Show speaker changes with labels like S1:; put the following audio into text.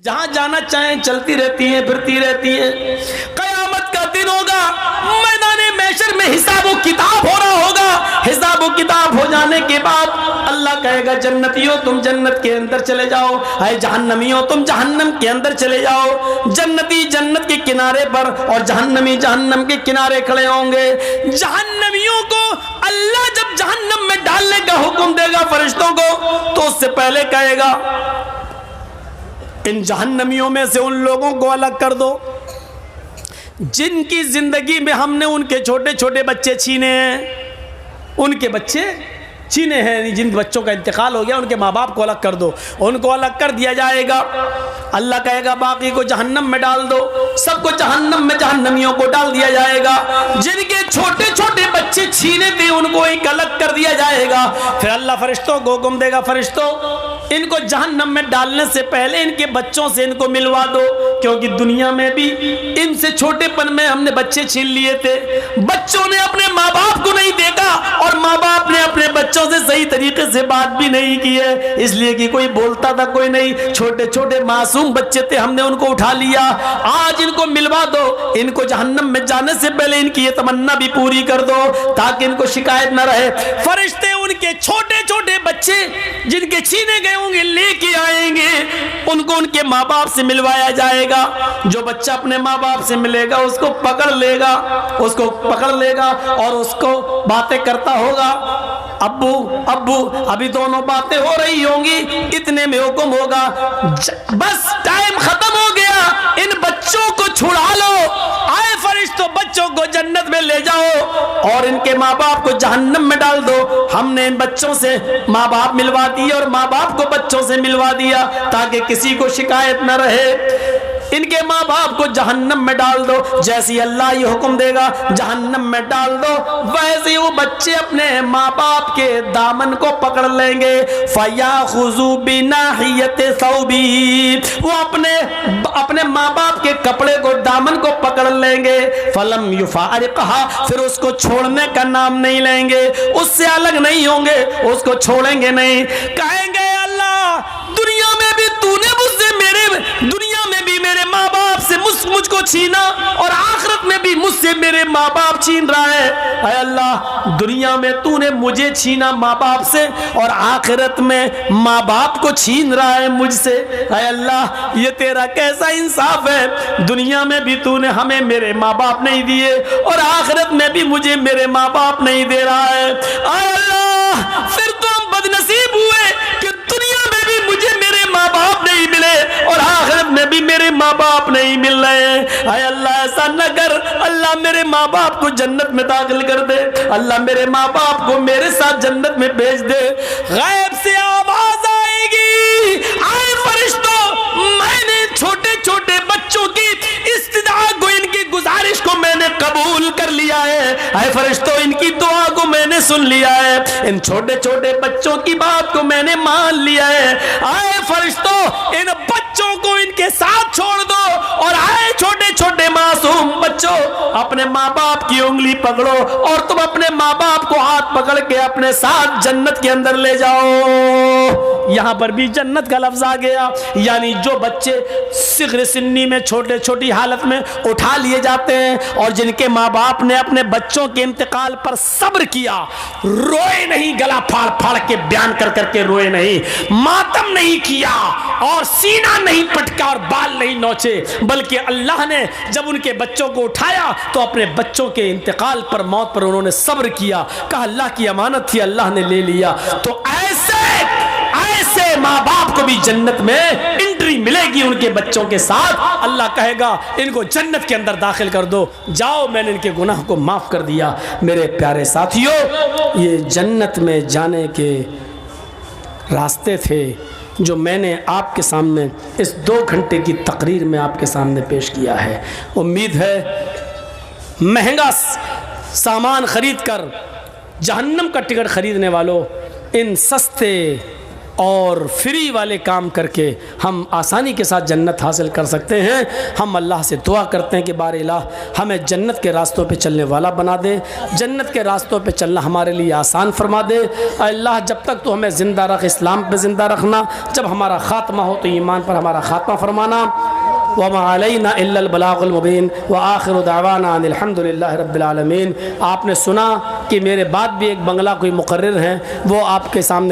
S1: जहां जाना चाहें चलती रहती हैं, फिरती रहती हैं। कयामत का दिन होगा, मैदाने महशर में हिसाब व किताब हो रहा होगा। हिसाब व किताब हो जाने के बाद अल्लाह कहेगा जन्नतियों तुम जन्नत के अंदर चले जाओ, है जहन्नमियों तुम जहन्नम के अंदर चले जाओ। जन्नती जन्नत के किनारे पर और जहन्नमी जहन्नम के किनारे खड़े होंगे। जहन्नमियों को अल्लाह जब जहन्नम में डालने का हुक्म देगा फरिश्तों को, तो उससे पहले कहेगा इन जहन्नमियों में से उन लोगों को अलग कर दो जिनकी जिंदगी में हमने उनके छोटे छोटे बच्चे छीने हैं। उनके बच्चे छीने हैं, जिन बच्चों का इंतकाल हो गया उनके माँ बाप को अलग कर दो, उनको अलग कर दिया जाएगा। अल्लाह कहेगा बाकी को जहन्नम में डाल दो, सबको जहन्नम में जहन्नमियों को डाल दिया जाएगा। जिनके छोटे छोटे बच्चे छीने थे उनको एक अलग कर दिया जाएगा। फिर अल्लाह फरिश्तों को हुक्म देगा फरिश्तों इनको जहन्नम में डालने से पहले इनके बच्चों से इनको मिलवा दो, क्योंकि दुनिया में भी इनसे छोटेपन में हमने बच्चे छीन लिए थे। बच्चों ने अपने माँ बाप को नहीं देखा और माँ बाप ने अपने बच्चों से सही तरीके से बात भी नहीं की है, इसलिए कि कोई बोलता था कोई नहीं। छोटे छोटे मासूम बच्चे थे, हमने उनको उठा लिया। आज इनको मिलवा दो, इनको जहन्नम में जाने से पहले इनकी ये तमन्ना भी पूरी कर दो ताकि इनको शिकायत न रहे। फरिश्ते उनके छोटे छोटे बच्चे जिनके छीने गए होंगे लेके आएंगे, उनको उनके माँ बाप से मिलवाया जाएगा। जो बच्चा अपने माँ बाप से मिलेगा उसको पकड़ लेगा, और उसको बातें करता होगा अब्बू अब्बू। अभी दोनों बातें हो रही होंगी, इतने में हुक्म होगा बस टाइम खत्म हो गया, इन बच्चों को छुड़ा लो। आए फरिश्तों बच्चों को जन्नत में ले जाओ और इनके माँ बाप को जहन्नम में डाल दो। हमने इन बच्चों से माँ बाप मिलवा दिए और माँ बाप को बच्चों से मिलवा दिया ताकि किसी को शिकायत न रहे। इनके माँ बाप को जहन्नम में डाल दो, जैसे अल्लाह ये हुक्म देगा जहन्नम में डाल दो, वैसे वो बच्चे अपने माँ बाप के दामन को पकड़ लेंगे। फयाखुज़ू बिनाहियति सौबी, वो अपने माँ बाप के कपड़े को दामन को पकड़ लेंगे। फलम युफारिक़हा, फिर उसको छोड़ने का नाम नहीं लेंगे, उससे अलग नहीं होंगे, उसको छोड़ेंगे नहीं। कहेंगे अल्लाह दुनिया में भी तूने मुझसे दुनिया में भी मेरे माँ बाप से मुझको छीना और आखिरत में भी मुझसे मेरे माँ बाप छीन रहा है। ऐ अल्लाह दुनिया में तूने मुझे छीना माँ बाप से और आखिरत में माँ बाप को छीन रहा है मुझसे। ऐ अल्लाह ये तेरा कैसा इंसाफ है, दुनिया में भी तूने हमें मेरे माँ बाप नहीं दिए और आखिरत में भी मुझे मेरे माँ बाप नहीं दे रहा है। ऐ अल्लाह फिर तो हम बदनसीब हुए कि दुनिया में भी मुझे मेरे माँ बाप नहीं मिले और आखिरत में भी मेरे माँ बाप नहीं मिल रहे हैं। आय अल्लाह ऐसा न कर, अल्लाह मेरे माँ बाप को जन्नत में दाखिल कर दे, अल्लाह मेरे माँ बाप को मेरे साथ जन्नत में भेज दे। गैब से आवाज आएगी, आए फरिश्तों मैंने छोटे छोटे बच्चों की इस्तिदा को, इनकी गुजारिश को मैंने कबूल कर लिया है। आए फरिश्तों इनकी दुआ को मैंने सुन लिया है, इन छोटे छोटे बच्चों की बात को मैंने मान लिया है। आए फरिश्तों इन बच्चों को इनके साथ छोड़ दो और आए छोटे छोटे मासूम बच्चों अपने माँ बाप की उंगली पकड़ो और तुम अपने माँ बाप को हाथ पकड़ के अपने साथ जन्नत के अंदर ले जाओ। यहां पर भी जन्नत का लफ्ज आ गया, यानी जो बच्चे सिग़्र सिन्नी में छोटे छोटी हालत में उठा लिए जाते हैं और जिनके माँ बाप ने अपने बच्चों के इंतकाल पर सब्र किया, रोए नहीं, गला फाड़ फाड़ के बयान कर करके रोए नहीं, मातम नहीं किया और सीना नहीं पटका और बाल नहीं नोचे, बल्कि अल्लाह ने जब उनके बच्चों को उठाया तो अपने बच्चों के इंतकाल पर, मौत पर उन्होंने सब्र किया, कहा अल्लाह की अमानत थी अल्लाह ने ले लिया। तो ऐसे माँ बाप को भी जन्नत में एंट्री मिलेगी उनके बच्चों के साथ। अल्लाह कहेगा इनको जन्नत के अंदर दाखिल कर दो, जाओ मैंने इनके गुनाह को माफ कर दिया। मेरे प्यारे साथियों ये जन्नत में जाने के रास्ते थे जो मैंने आपके सामने इस 2 घंटे की तकरीर में आपके सामने पेश किया है। उम्मीद है महंगा सामान खरीद कर जहन्नम का टिकट खरीदने वालों इन सस्ते और फ्री वाले काम करके हम आसानी के साथ जन्नत हासिल कर सकते हैं। हम अल्लाह से दुआ करते हैं कि बारे इलाह हमें जन्नत के रास्तों पे चलने वाला बना दे, जन्नत के रास्तों पे चलना हमारे लिए आसान फरमा दे। अल्लाह जब तक तो हमें ज़िंदा रख, इस्लाम पे ज़िंदा रखना, जब हमारा ख़ात्मा हो तो ईमान पर हमारा ख़ात्मा फरमाना। वमा अलैना इल्लल बलागुल मुबीन व आखिरु दावाना अनिल हम्दुलिल्लाहि रब्बिल आलमीन। आपने सुना कि मेरे बाद भी एक बंगला कोई मुकर्रिर हैं, वो आपके सामने